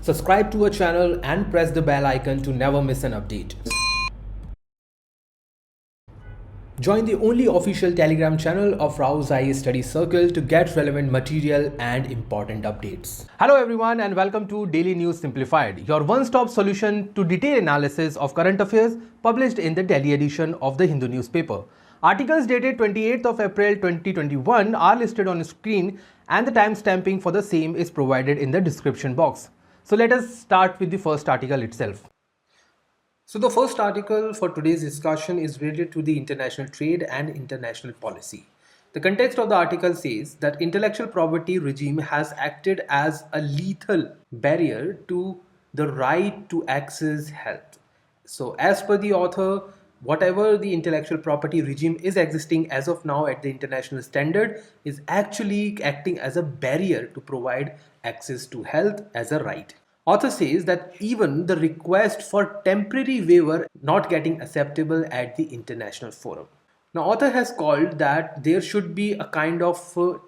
Subscribe to our channel and press the bell icon to never miss an update. Join the only official Telegram channel of Rao's IAS Study Circle to get relevant material and important updates. Hello everyone and welcome to Daily News Simplified, your one-stop solution to detailed analysis of current affairs published in the Delhi edition of the Hindu newspaper. Articles dated 28th of April 2021 are listed on screen and the timestamping for the same is provided in the description box. So let us start with the first article itself. So the first article for today's discussion is related to the international trade and international policy. The context of the article says that intellectual property regime has acted as a lethal barrier to the right to access health. So as per the author, whatever the intellectual property regime is existing as of now at the international standard is actually acting as a barrier to provide access to health as a right. Author says that even the request for temporary waiver not getting acceptable at the international forum. Now, author has called that there should be a kind of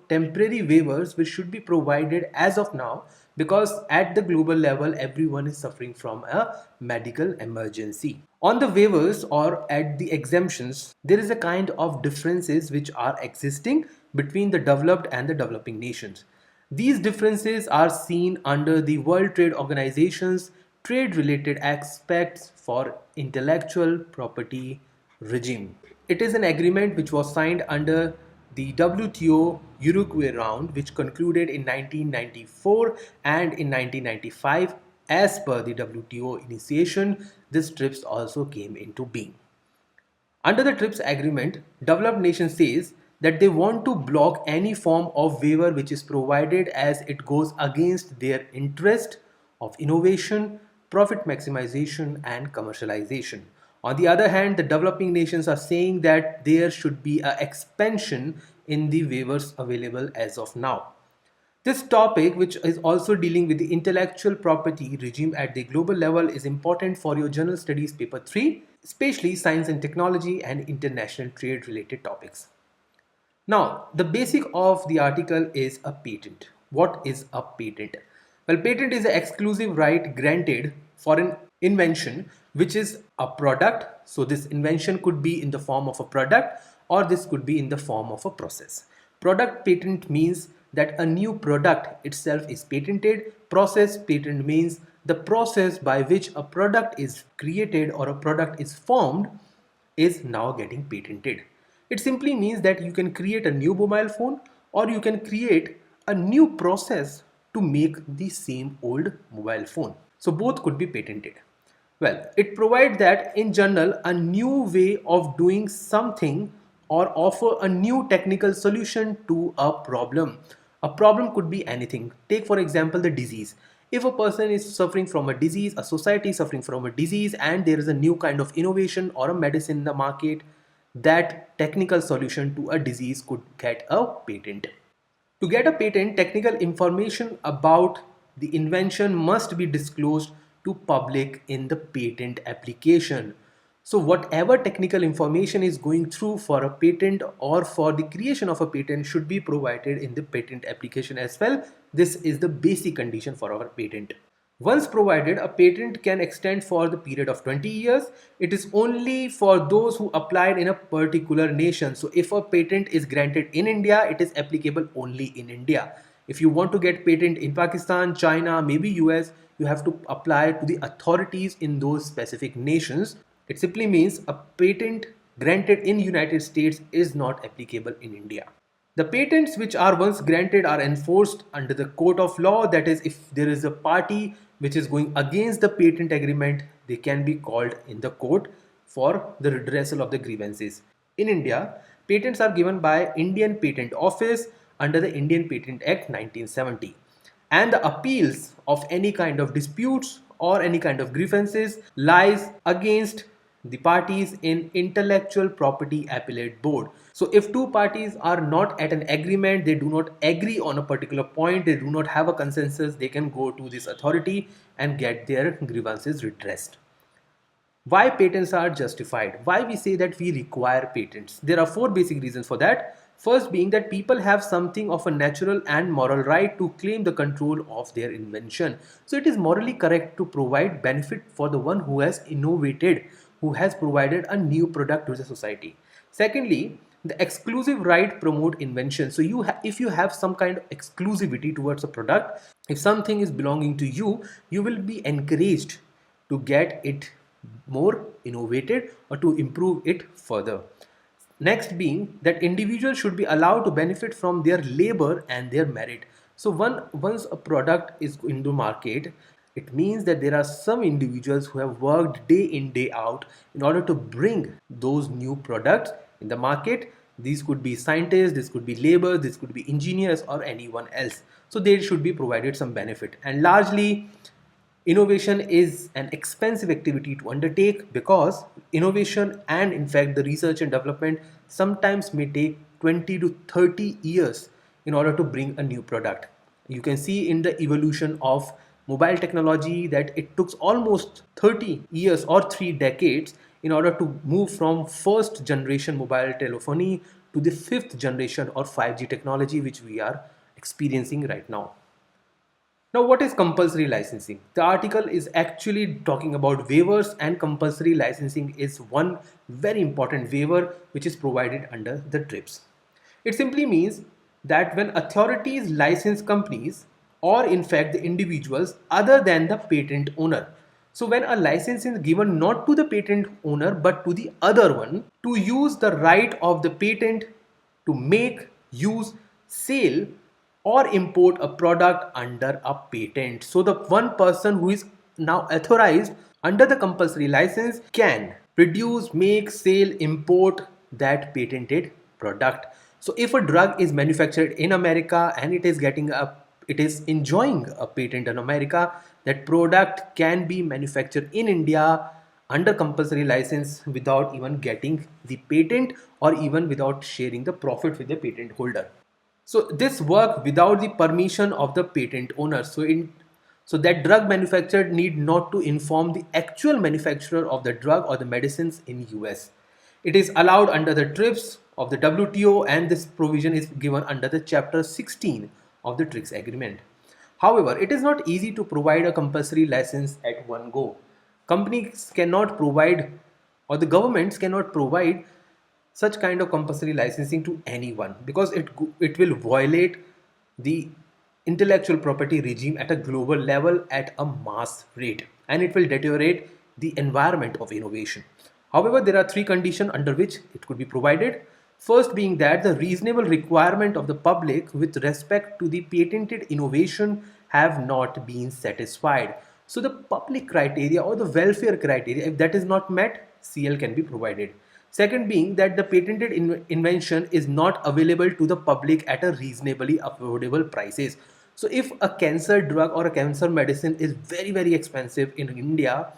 temporary waivers which should be provided as of now because at the global level everyone is suffering from a medical emergency. On the waivers or at the exemptions, there is a kind of differences which are existing between the developed and the developing nations. These differences are seen under the World Trade Organization's trade-related aspects for intellectual property regime. It is an agreement which was signed under the WTO Uruguay round, which concluded in 1994 and in 1995. As per the WTO initiation, this TRIPS also came into being. Under the TRIPS agreement, developed nation says that they want to block any form of waiver which is provided as it goes against their interest of innovation, profit maximization and commercialization. On the other hand, the developing nations are saying that there should be an expansion in the waivers available as of now. This topic, which is also dealing with the intellectual property regime at the global level, is important for your General Studies Paper 3, especially science and technology and international trade related topics. Now, the basic of the article is a patent. What is a patent? Well, patent is an exclusive right granted for an invention which is a product. So this invention could be in the form of a product or this could be in the form of a process. Product patent means that a new product itself is patented. Process patent means the process by which a product is created or a product is formed is now getting patented. It simply means that you can create a new mobile phone or you can create a new process to make the same old mobile phone. So both could be patented. Well, it provides that in general a new way of doing something or offer a new technical solution to a problem. A problem could be anything. Take for example the disease. If a person is suffering from a disease, a society is suffering from a disease and there is a new kind of innovation or a medicine in the market, that technical solution to a disease could get a patent. To get a patent, technical information about the invention must be disclosed to public in the patent application. So whatever technical information is going through for a patent or for the creation of a patent should be provided in the patent application as well. This is the basic condition for our patent. Once provided, a patent can extend for the period of 20 years. It is only for those who applied in a particular nation. So if a patent is granted in India, it is applicable only in India. If you want to get patent in Pakistan, China, maybe US, you have to apply to the authorities in those specific nations. It simply means a patent granted in United States is not applicable in India. The patents which are once granted are enforced under the court of law. That is, if there is a party which is going against the patent agreement, they can be called in the court for the redressal of the grievances. In India, patents are given by Indian Patent Office under the Indian Patent Act 1970. And the appeals of any kind of disputes or any kind of grievances lies against the parties in intellectual property appellate board. So if two parties are not at an agreement, they do not agree on a particular point, they do not have a consensus, they can go to this authority and get their grievances redressed. Why patents are justified? Why we say that we require patents? There are four basic reasons for that. First being that people have something of a natural and moral right to claim the control of their invention. So it is morally correct to provide benefit for the one who has innovated, who has provided a new product to the society. Secondly, the exclusive right promote invention. So if you have some kind of exclusivity towards a product, if something is belonging to you, you will be encouraged to get it more innovated or to improve it further. Next being that individuals should be allowed to benefit from their labor and their merit. So once a product is in the market, it means that there are some individuals who have worked day in day out in order to bring those new products in the market. These could be scientists, this could be laborers, this could be engineers or anyone else. So they should be provided some benefit. And largely innovation is an expensive activity to undertake because innovation and in fact the research and development sometimes may take 20 to 30 years in order to bring a new product. You can see in the evolution of mobile technology that it took almost 30 years or 3 decades in order to move from first generation mobile telephony to the fifth generation or 5G technology which we are experiencing right now. Now, what is compulsory licensing? The article is actually talking about waivers, and compulsory licensing is one very important waiver which is provided under the TRIPS. It simply means that when authorities license companies or in fact the individuals other than the patent owner. So when a license is given not to the patent owner but to the other one to use the right of the patent to make, use, sale or import a product under a patent. So the one person who is now authorized under the compulsory license can produce, make, sell, import that patented product. So if a drug is manufactured in America and it is enjoying a patent in America, that product can be manufactured in India under compulsory license without even getting the patent or even without sharing the profit with the patent holder. So this work without the permission of the patent owner. So that drug manufacturer need not to inform the actual manufacturer of the drug or the medicines in US. It is allowed under the TRIPS of the WTO, and this provision is given under the chapter 16 of the TRIPS agreement. However, it is not easy to provide a compulsory license at one go. Companies cannot provide or the governments cannot provide such kind of compulsory licensing to anyone because it will violate the intellectual property regime at a global level at a mass rate, and it will deteriorate the environment of innovation. However, there are three conditions under which it could be provided. First being that the reasonable requirement of the public with respect to the patented innovation have not been satisfied. So the public criteria or the welfare criteria, if that is not met, CL can be provided. Second being that the patented invention is not available to the public at a reasonably affordable prices. So if a cancer drug or a cancer medicine is very expensive in India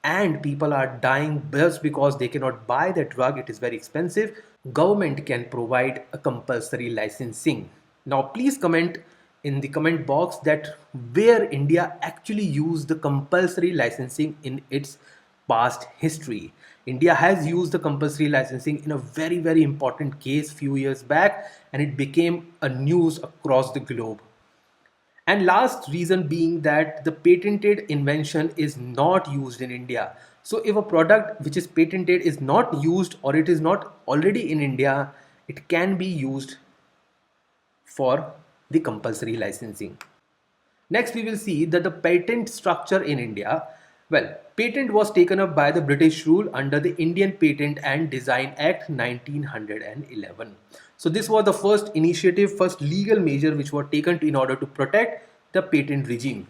and people are dying just because they cannot buy the drug, it is very expensive, government can provide a compulsory licensing. Now please comment in the comment box that where India actually used the compulsory licensing in its past history. India has used the compulsory licensing in a very important case few years back, and it became a news across the globe. And last reason being that the patented invention is not used in India. So if a product which is patented is not used or it is not already in India, it can be used for the compulsory licensing. Next, we will see that the patent structure in India. Well, patent was taken up by the British rule under the Indian Patent and Design Act 1911. So this was the first initiative, first legal measure which were taken in order to protect the patent regime.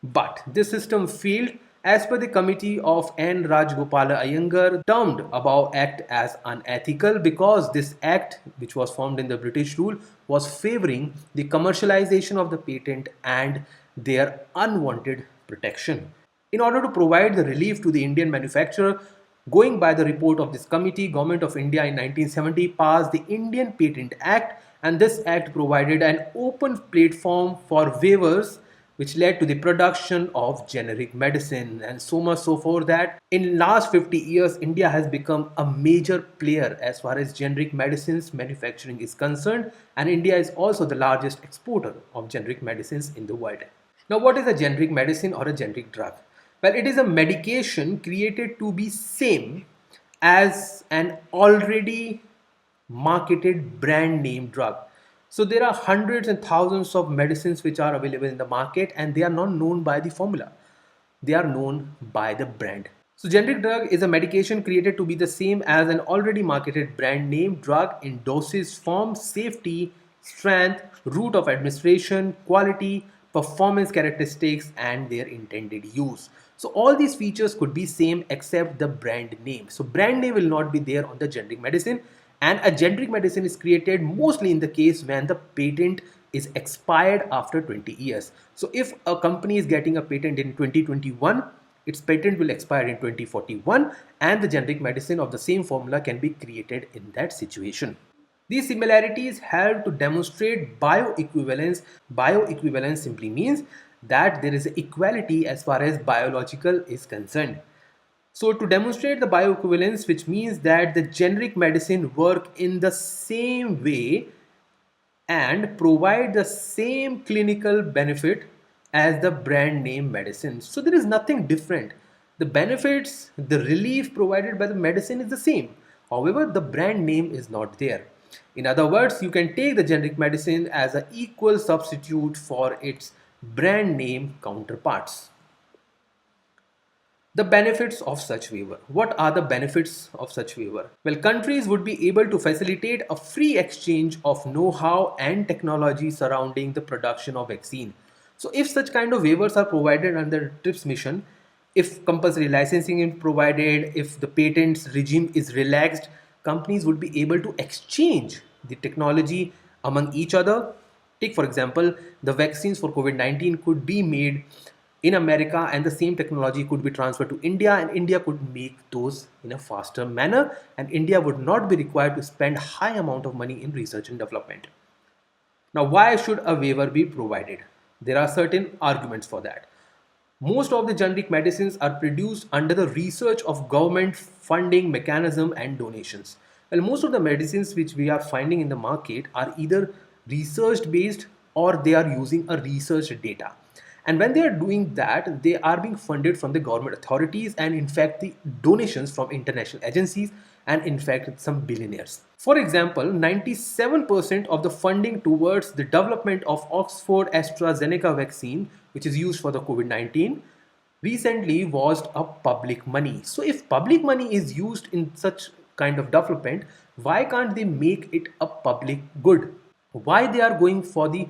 But this system failed as per the committee of N. Rajgopala Iyengar termed above act as unethical because this act, which was formed in the British rule, was favoring the commercialization of the patent and their unwanted protection. In order to provide the relief to the Indian manufacturer, going by the report of this committee, Government of India in 1970 passed the Indian Patent Act, and this act provided an open platform for waivers which led to the production of generic medicine, and so much so for that in last 50 years India has become a major player as far as generic medicines manufacturing is concerned, and India is also the largest exporter of generic medicines in the world. Now, what is a generic medicine or a generic drug? Well, it is a medication created to be same as an already marketed brand name drug. So there are hundreds and thousands of medicines which are available in the market, and they are not known by the formula. They are known by the brand. So generic drug is a medication created to be the same as an already marketed brand name drug in dosage form, safety, strength, route of administration, quality, performance characteristics, and their intended use. So all these features could be same except the brand name. So brand name will not be there on the generic medicine, and a generic medicine is created mostly in the case when the patent is expired after 20 years. So if a company is getting a patent in 2021, its patent will expire in 2041, and the generic medicine of the same formula can be created in that situation. These similarities help to demonstrate bioequivalence. Bioequivalence simply means that there is equality as far as biological is concerned. So to demonstrate the bioequivalence, which means that the generic medicine work in the same way and provide the same clinical benefit as the brand name medicine. So there is nothing different. The benefits, the relief provided by the medicine is the same. However, the brand name is not there. In other words, you can take the generic medicine as an equal substitute for its brand name counterparts. The benefits of such waiver. What are the benefits of such waiver? Well, countries would be able to facilitate a free exchange of know-how and technology surrounding the production of vaccine. So if such kind of waivers are provided under TRIPS mission, if compulsory licensing is provided, if the patents regime is relaxed, companies would be able to exchange the technology among each other. Take for example, the vaccines for COVID-19 could be made in America, and the same technology could be transferred to India, and India could make those in a faster manner, and India would not be required to spend high amount of money in research and development. Now, why should a waiver be provided? There are certain arguments for that. Most of the generic medicines are produced under the research of government funding mechanism and donations. Well, most of the medicines which we are finding in the market are either research based or they are using a research data. And when they are doing that, they are being funded from the government authorities and in fact the donations from international agencies and in fact some billionaires. For example, 97% of the funding towards the development of Oxford AstraZeneca vaccine, which is used for the COVID-19, recently was a public money. So if public money is used in such kind of development, why can't they make it a public good? Why they are going for the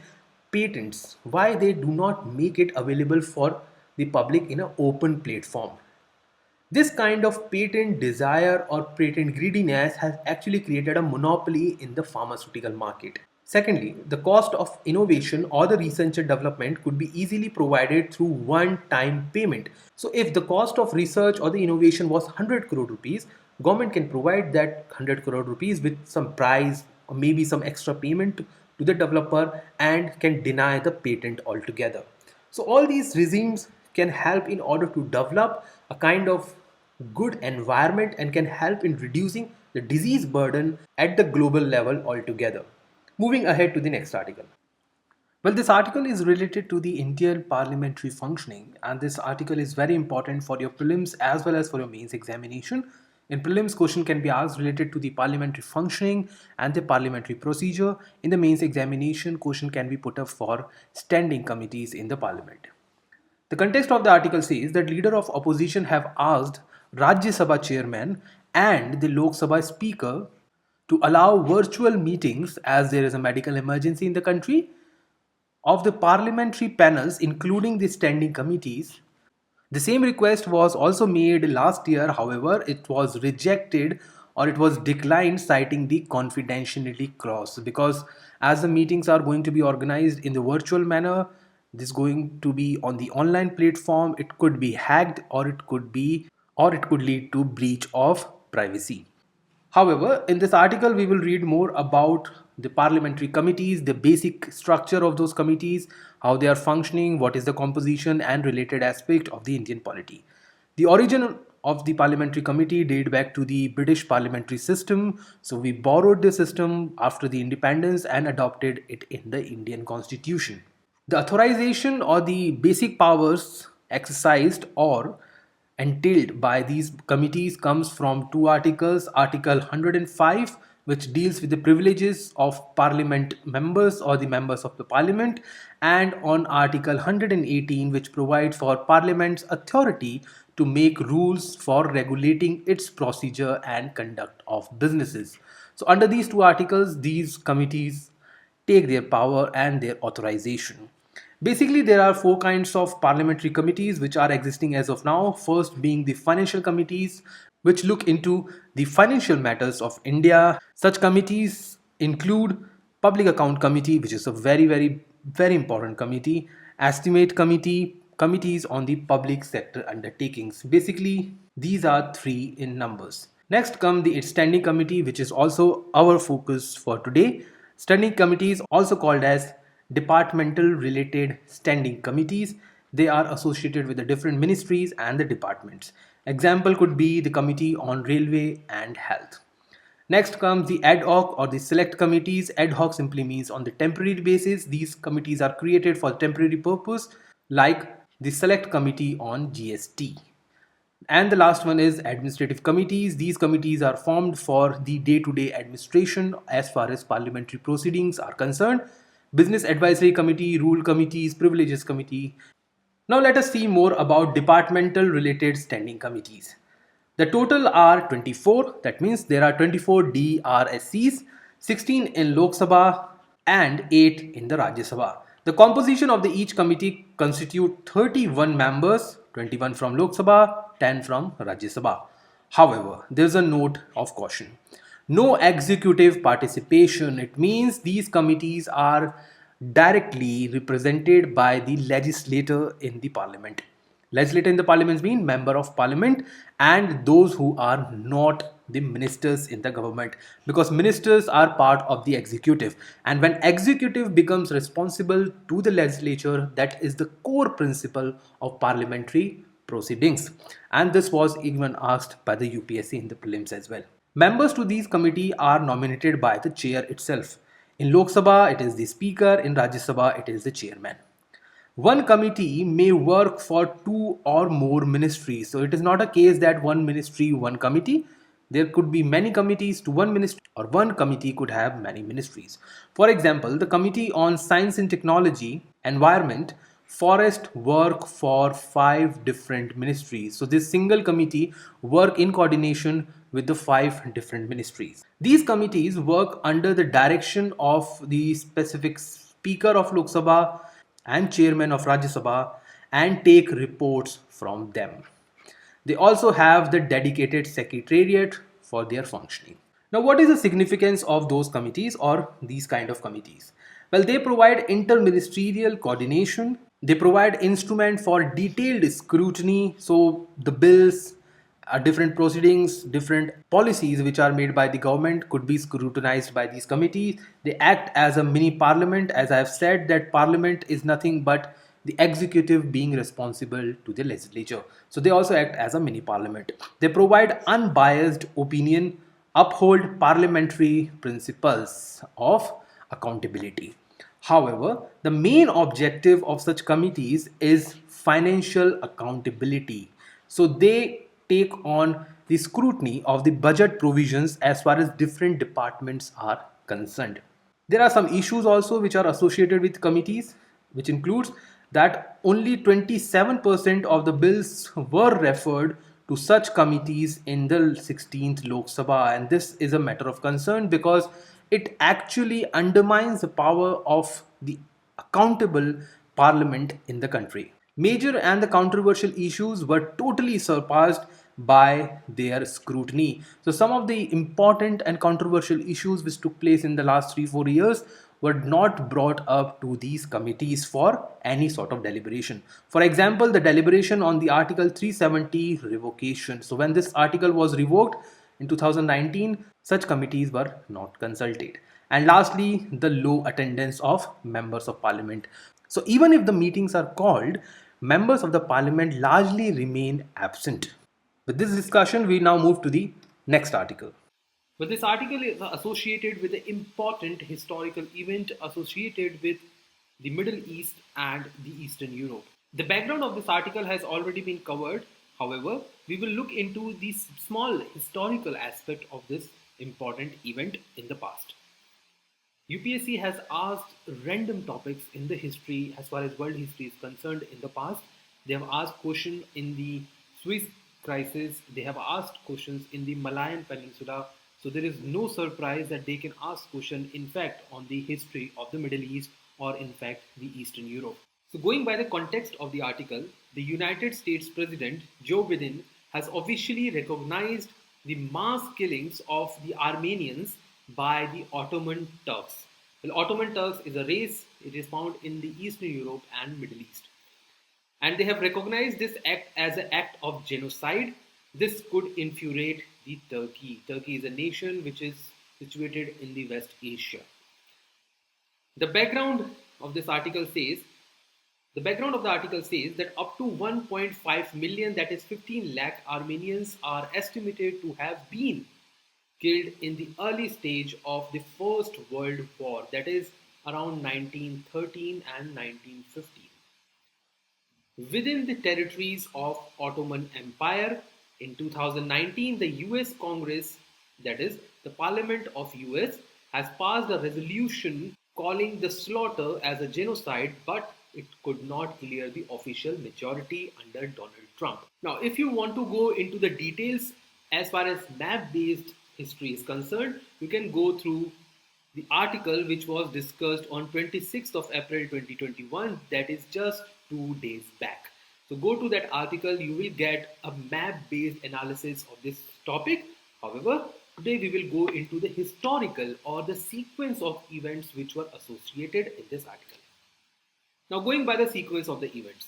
patents? Why they do not make it available for the public in an open platform? This kind of patent desire or patent greediness has actually created a monopoly in the pharmaceutical market. Secondly, the cost of innovation or the research and development could be easily provided through one-time payment. So if the cost of research or the innovation was 100 crore rupees, government can provide that 100 crore rupees with some prize or maybe some extra payment to the developer and can deny the patent altogether. So all these regimes can help in order to develop a kind of good environment and can help in reducing the disease burden at the global level altogether. Moving ahead to the next article. Well, this article is related to the Indian parliamentary functioning, and this article is very important for your prelims as well as for your mains examination. In prelims, question can be asked related to the parliamentary functioning and the parliamentary procedure. In the mains examination, question can be put up for standing committees in the parliament. The context of the article says that leader of opposition have asked Rajya Sabha chairman and the Lok Sabha speaker to allow virtual meetings as there is a medical emergency in the country of the parliamentary panels, including the standing committees. The same request was also made last year, however, it was rejected or it was declined, citing the confidentiality clause. Because as the meetings are going to be organized in the virtual manner, this is going to be on the online platform, it could be hacked or it could lead to breach of privacy. However, in this article, we will read more about the parliamentary committees, the basic structure of those committees, how they are functioning, what is the composition and related aspect of the Indian polity. The origin of the parliamentary committee date back to the British parliamentary system. So we borrowed the system after the independence and adopted it in the Indian constitution. The authorization or the basic powers exercised or entailed by these committees comes from two articles. Article 105, which deals with the privileges of parliament members or the members of the parliament, and on Article 118, which provides for parliament's authority to make rules for regulating its procedure and conduct of businesses. So under these two articles, these committees take their power and their authorization. Basically, there are four kinds of parliamentary committees which are existing as of now. First being the financial committees, which look into the financial matters of India. Such committees include Public Account Committee, which is a very important committee, Estimate Committee, committees on the public sector undertakings. Basically, these are three in numbers. Next come the Standing Committee, which is also our focus for today. Standing committees, also called as departmental related standing committees, they are associated with the different ministries and the departments. Example could be the Committee on Railway and Health. Next comes the ad hoc or the select committees. Ad hoc simply means on the temporary basis. These committees are created for temporary purpose, like the select committee on GST. And the last one is administrative committees. These committees are formed for the day-to-day administration as far as parliamentary proceedings are concerned. Business Advisory Committee, Rule Committees, Privileges Committee. Now let us see more about departmental related standing committees. The total are 24. That means there are 24 DRSCs, 16 in Lok Sabha and 8 in the Rajya Sabha. The composition of each committee constitute 31 members, 21 from Lok Sabha, 10 from Rajya Sabha. However, there is a note of caution. No executive participation. It means these committees are directly represented by the legislator in the parliament. Legislator in the parliament means member of parliament and those who are not the ministers in the government, because ministers are part of the executive, and when executive becomes responsible to the legislature, that is the core principle of parliamentary proceedings. And this was even asked by the UPSC in the prelims as well. Members to these committee are nominated by the chair itself. In Lok Sabha, it is the speaker. In Rajya Sabha, it is the chairman. One committee may work for two or more ministries. So it is not a case that one ministry, one committee. There could be many committees to one ministry, or one committee could have many ministries. For example, the Committee on Science and Technology, Environment, Forest work for 5 different ministries. So this single committee work in coordination with the 5 different ministries. These committees work under the direction of the specific Speaker of Lok Sabha and Chairman of Rajya Sabha and take reports from them. They also have the dedicated secretariat for their functioning. Now, what is the significance of those committees or these kind of committees? Well, they provide interministerial coordination. They provide instrument for detailed scrutiny. So the bills, different proceedings, different policies which are made by the government could be scrutinized by these committees. They act as a mini parliament. As I have said, that parliament is nothing but the executive being responsible to the legislature. So they also act as a mini parliament. They provide unbiased opinion, uphold parliamentary principles of accountability. However, the main objective of such committees is financial accountability. So they take on the scrutiny of the budget provisions as far as different departments are concerned. There are some issues also which are associated with committees, which includes that only 27% of the bills were referred to such committees in the 16th Lok Sabha, and this is a matter of concern because it actually undermines the power of the accountable parliament in the country. Major and the controversial issues were totally surpassed by their scrutiny. So some of the important and controversial issues which took place in the last 3-4 years were not brought up to these committees for any sort of deliberation. For example, the deliberation on the Article 370 revocation. So when this article was revoked in 2019, such committees were not consulted. And lastly, the low attendance of members of parliament. So even if the meetings are called, members of the parliament largely remain absent. With this discussion, we now move to the next article. But this article is associated with an important historical event associated with the Middle East and the Eastern Europe. The background of this article has already been covered. However, we will look into the small historical aspect of this important event in the past. UPSC has asked random topics in the history as far as world history is concerned in the past. They have asked questions in the Suez crisis. They have asked questions in the Malayan Peninsula. So there is no surprise that they can ask questions in fact on the history of the Middle East or in fact the Eastern Europe. So going by the context of the article, the United States President Joe Biden has officially recognized the mass killings of the Armenians by the Ottoman Turks. Well, Ottoman Turks is a race, it is found in the Eastern Europe and Middle East. And they have recognized this act as an act of genocide. This could infuriate the Turkey. Turkey is a nation which is situated in the West Asia. The background of this article says the background of the article says that up to 1.5 million, that is 15 lakh Armenians, are estimated to have been killed in the early stage of the First World War, that is around 1913 and 1915. Within the territories of Ottoman Empire, in 2019, the US Congress, that is the Parliament of US, has passed a resolution calling the slaughter as a genocide, but it could not clear the official majority under Donald Trump. Now, if you want to go into the details as far as map-based history is concerned, you can go through the article which was discussed on 26th of April 2021, that is just 2 days back. So go to that article, you will get a map-based analysis of this topic. However, today we will go into the historical or the sequence of events which were associated in this article. Now going by the sequence of the events,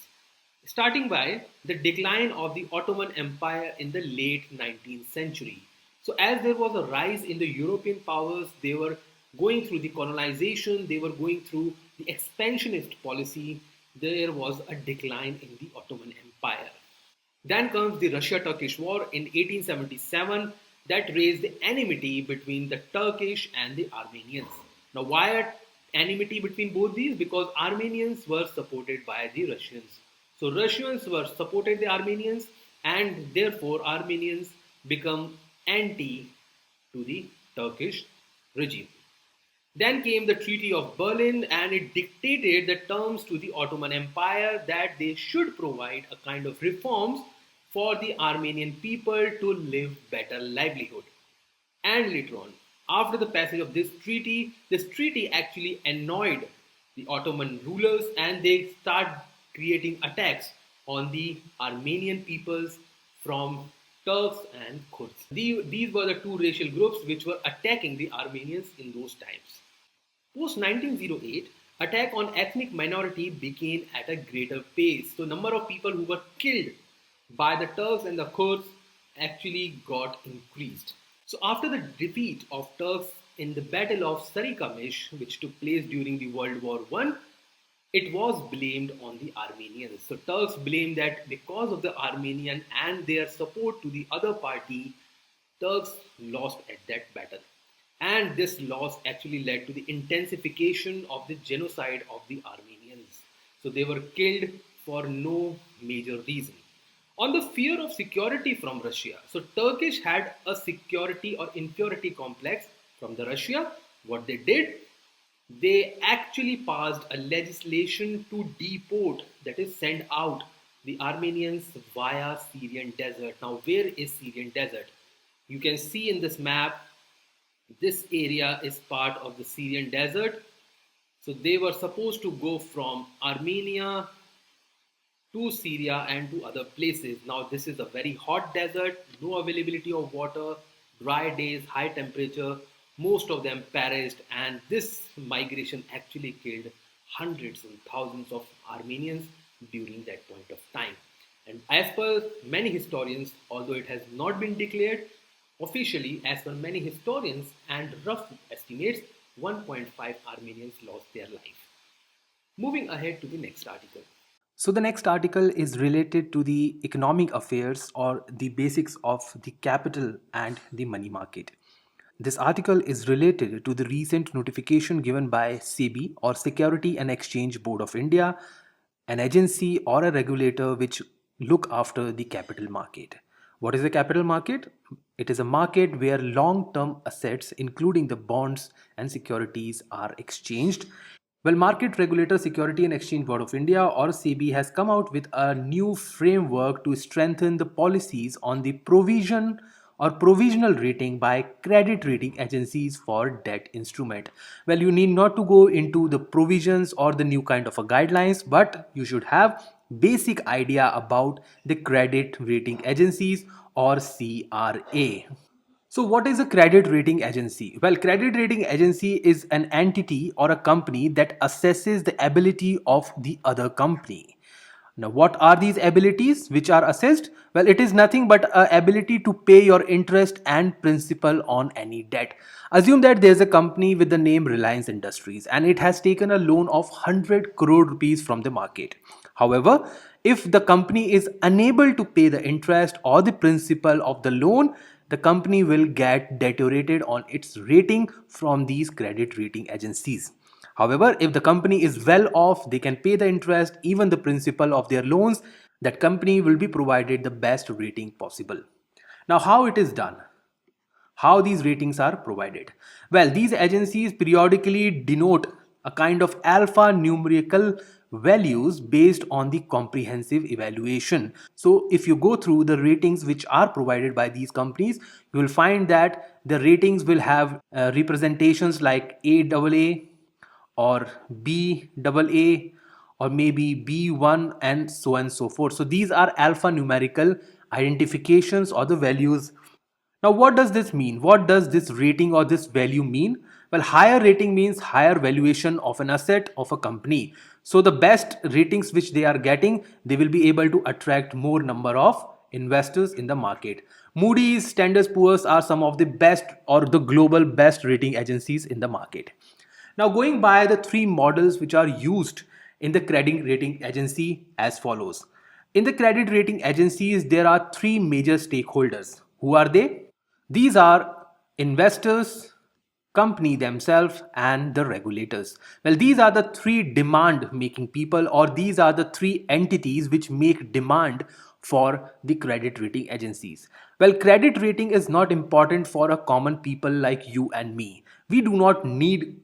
starting by the decline of the Ottoman Empire in the late 19th century. So as there was a rise in the European powers, they were going through the colonization, they were going through the expansionist policy, there was a decline in the Ottoman Empire. Then comes the Russia-Turkish War in 1877 that raised the enmity between the Turkish and the Armenians. Now why enmity between both these? Because Armenians were supported by the Russians. So Russians were supported the Armenians and therefore Armenians become anti to the Turkish regime. Then came the Treaty of Berlin and it dictated the terms to the Ottoman Empire that they should provide a kind of reforms for the Armenian people to live better livelihood. And later on, after the passage of this treaty actually annoyed the Ottoman rulers and they start creating attacks on the Armenian peoples from Turks and Kurds. These were the two racial groups which were attacking the Armenians in those times. Post 1908, attack on ethnic minority began at a greater pace. So number of people who were killed by the Turks and the Kurds actually got increased. So after the defeat of Turks in the Battle of Sarikamish, which took place during the World War I, it was blamed on the Armenians. So Turks blamed that because of the Armenian and their support to the other party, Turks lost at that battle. And this loss actually led to the intensification of the genocide of the Armenians. So they were killed for no major reason. On the fear of security from Russia, so Turkish had a security or inferiority complex from the Russia. What they did, they actually passed a legislation to deport, that is send out the Armenians via Syrian desert. Now where is Syrian desert? You can see in this map, this area is part of the Syrian desert. So they were supposed to go from Armenia to Syria and to other places. Now this is a very hot desert, no availability of water, dry days, high temperature. Most of them perished and this migration actually killed hundreds and thousands of Armenians during that point of time. And as per many historians, although it has not been declared officially, as per many historians and rough estimates, 1.5 Armenians lost their life. Moving ahead to the next article. So, the next article is related to the economic affairs or the basics of the capital and the money market. This article is related to the recent notification given by SEBI or Security and Exchange Board of India, an agency or a regulator which look after the capital market. What is the capital market? It is a market where long-term assets, including the bonds and securities, are exchanged. Well, market regulator Security and Exchange Board of India or SEBI has come out with a new framework to strengthen the policies on the provision or provisional rating by credit rating agencies for debt instrument. Well, you need not to go into the provisions or the new kind of a guidelines, but you should have basic idea about the credit rating agencies or CRA. So, what is a credit rating agency? Well, credit rating agency is an entity or a company that assesses the ability of the other company. Now, what are these abilities which are assessed? Well, it is nothing but a ability to pay your interest and principal on any debt. Assume that there is a company with the name Reliance Industries and it has taken a loan of 100 crore rupees from the market. However, if the company is unable to pay the interest or the principal of the loan, the company will get deteriorated on its rating from these credit rating agencies. However, if the company is well off, they can pay the interest, even the principal of their loans, that company will be provided the best rating possible. Now, how it is done? How these ratings are provided? Well, these agencies periodically denote a kind of alpha numerical values based on the comprehensive evaluation. So if you go through the ratings which are provided by these companies, you will find that the ratings will have representations like AAA or BAA or maybe B1 and so on and so forth. So these are alphanumerical identifications or the values. Now, what does this mean? What does this rating or this value mean? Well, higher rating means higher valuation of an asset of a company. So the best ratings which they are getting, they will be able to attract more number of investors in the market. Moody's, Standard & Poor's are some of the best or the global best rating agencies in the market. Now, going by the three models which are used in the credit rating agency as follows. In the credit rating agencies, there are three major stakeholders. Who are they? These are investors, company themselves, and the regulators. Well, these are the three demand making people, or these are the three entities which make demand for the credit rating agencies. Well, credit rating is not important for a common people like you and me. We do not need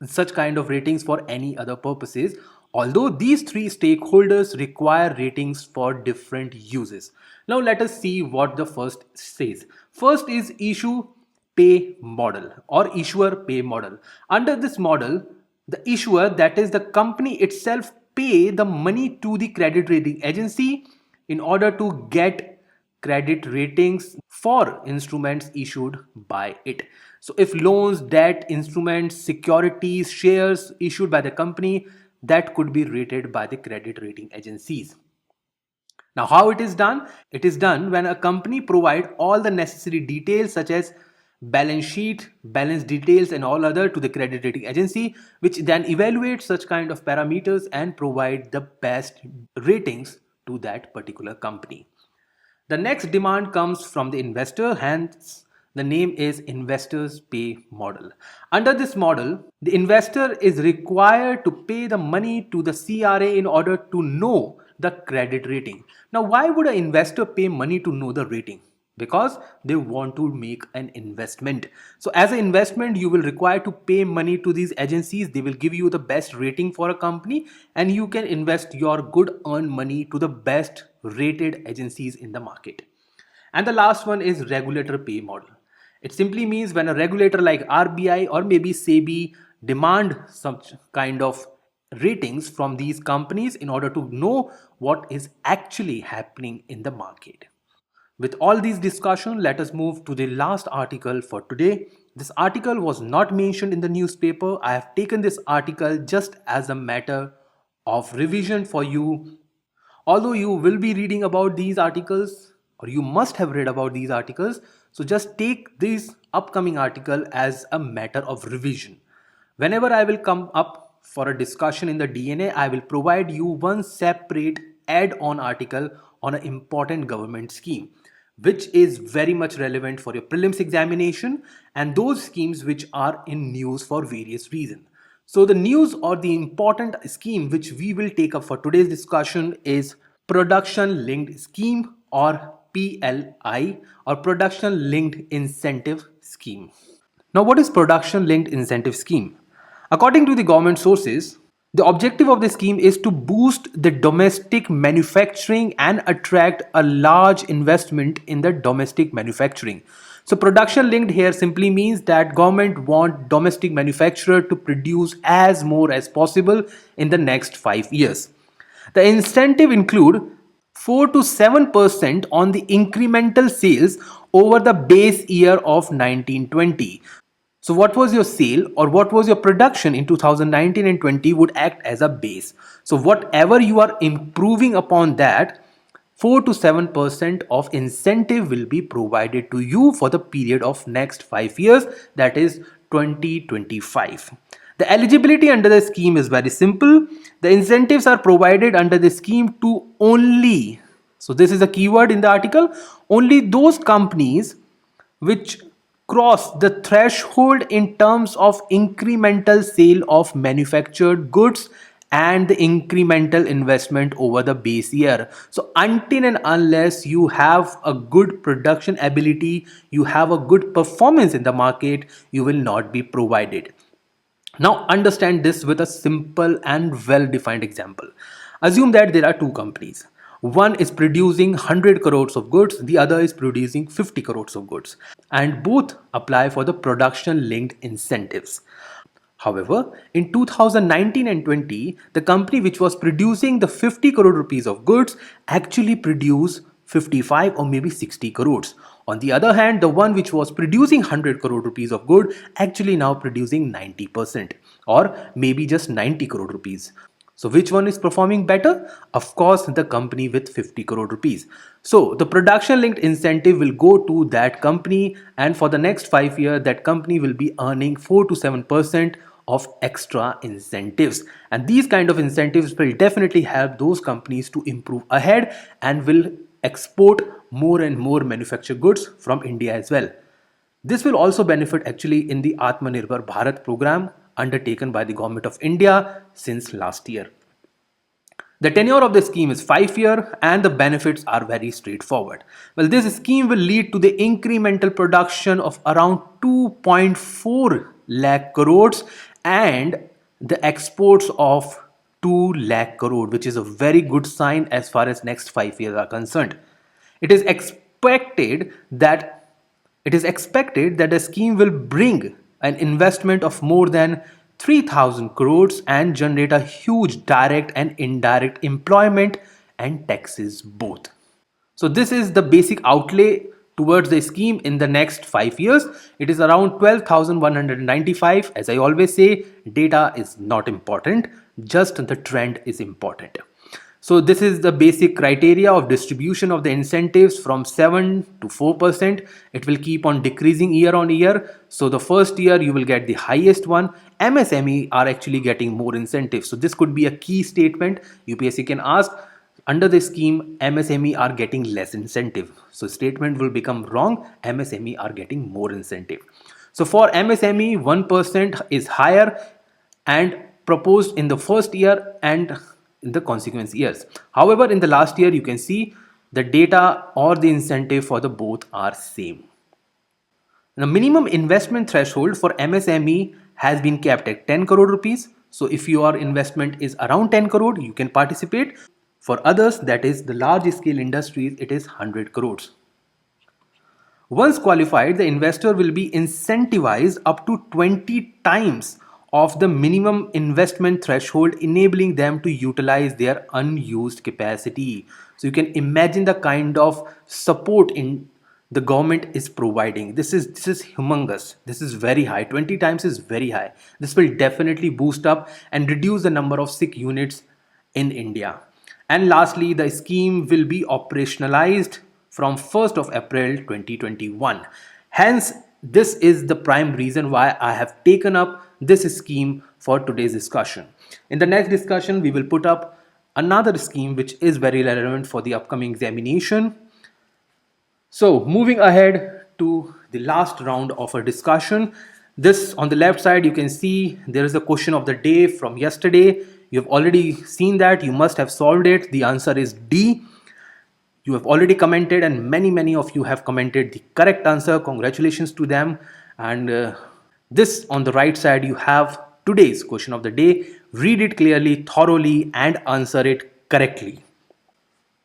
such kind of ratings for any other purposes, although these three stakeholders require ratings for different uses. Now let us see what the first says. First is issue pay model or issuer pay model. Under this model, the issuer, that is the company itself, pay the money to the credit rating agency in order to get credit ratings for instruments issued by it. So if loans, debt, instruments, securities, shares issued by the company, that could be rated by the credit rating agencies. Now, how it is done? It is done when a company provide all the necessary details such as balance sheet, balance details and all other to the credit rating agency, which then evaluates such kind of parameters and provide the best ratings to that particular company. The next demand comes from the investor, hence the name is investors pay model. Under this model, the investor is required to pay the money to the CRA in order to know the credit rating. Now, why would an investor pay money to know the rating? Because they want to make an investment. So as an investment, you will require to pay money to these agencies. They will give you the best rating for a company and you can invest your good earned money to the best rated agencies in the market. And the last one is regulator pay model. It simply means when a regulator like RBI or maybe SEBI demand some kind of ratings from these companies in order to know what is actually happening in the market. With all these discussion, let us move to the last article for today. This article was not mentioned in the newspaper. I have taken this article just as a matter of revision for you. Although you will be reading about these articles or you must have read about these articles, so just take this upcoming article as a matter of revision. Whenever I will come up for a discussion in the DNA, I will provide you one separate add-on article on an important government scheme, which is very much relevant for your prelims examination and those schemes which are in news for various reasons. So the news or the important scheme which we will take up for today's discussion is Production Linked Scheme, or PLI, or Production Linked Incentive Scheme. Now, what is Production Linked Incentive Scheme? According to the government sources, the objective of the scheme is to boost the domestic manufacturing and attract a large investment in the domestic manufacturing. So production linked here simply means that government want domestic manufacturer to produce as more as possible in the next 5 years. The incentive include 4 to 7% on the incremental sales over the base year of 1920. So what was your sale or what was your production in 2019 and 20 would act as a base. So whatever you are improving upon that, 4 to 7% of incentive will be provided to you for the period of next 5 years, that is 2025. The eligibility under the scheme is very simple. The incentives are provided under the scheme to only, so this is a keyword in the article, only those companies which cross the threshold in terms of incremental sale of manufactured goods and the incremental investment over the base year. So until and unless you have a good production ability, you have a good performance in the market, you will not be provided. Now understand this with a simple and well-defined example. Assume that there are two companies. One is producing 100 crores of goods, the other is producing 50 crores of goods, and both apply for the production linked incentives. However, in 2019 and 20, the company which was producing the 50 crore rupees of goods actually produced 55 or maybe 60 crores. On the other hand, the one which was producing 100 crore rupees of good actually now producing 90% or maybe just 90 crore rupees. So which one is performing better? Of course, the company with 50 crore rupees. So the production linked incentive will go to that company, and for the next 5 years, that company will be earning 4 to 7% of extra incentives. And these kind of incentives will definitely help those companies to improve ahead and will export more and more manufactured goods from India as well. This will also benefit actually in the Atmanirbhar Bharat program undertaken by the government of India since last year. The tenure of the scheme is 5 years and the benefits are very straightforward. Well, this scheme will lead to the incremental production of around 2.4 lakh crores and the exports of 2 lakh crore, which is a very good sign as far as next 5 years are concerned. It is expected that the scheme will bring an investment of more than 3,000 crores and generate a huge direct and indirect employment and taxes both. So this is the basic outlay towards the scheme in the next 5 years. It is around 12,195. As I always say, data is not important, just the trend is important. So this is the basic criteria of distribution of the incentives from 7 to 4%. It will keep on decreasing year on year. So the first year you will get the highest one. MSME are actually getting more incentives. So this could be a key statement. UPSC can ask, under the scheme, MSME are getting less incentive. So statement will become wrong. MSME are getting more incentive. So for MSME, 1% is higher and proposed in the first year and in the consequent years. However, in the last year, you can see the data or the incentive for the both are same. The minimum investment threshold for MSME has been kept at 10 crore rupees. So if your investment is around 10 crore, you can participate. For others, that is the large scale industries, it is 100 crores. Once qualified, the investor will be incentivized up to 20 times of the minimum investment threshold, enabling them to utilize their unused capacity. So you can imagine the kind of support in the government is providing. This is humongous. This is very high. 20 times is very high. This will definitely boost up and reduce the number of sick units in India. And lastly, the scheme will be operationalized from 1st of April 2021. Hence, this is the prime reason why I have taken up this scheme for today's discussion. In the next discussion, we will put up another scheme which is very relevant for the upcoming examination. So moving ahead to the last round of our discussion. This on the left side, you can see there is a question of the day from yesterday. You have already seen that. You must have solved it. The answer is D. You have already commented, and many of you have commented the correct answer. Congratulations to them. And this on the right side, you have today's question of the day. Read it clearly, thoroughly, and answer it correctly.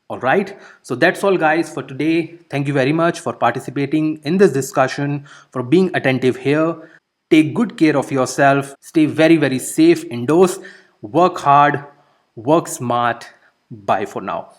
Alright, so that's all guys for today. Thank you very much for participating in this discussion, for being attentive here. Take good care of yourself. Stay very safe indoors. Work hard, work smart. Bye for now.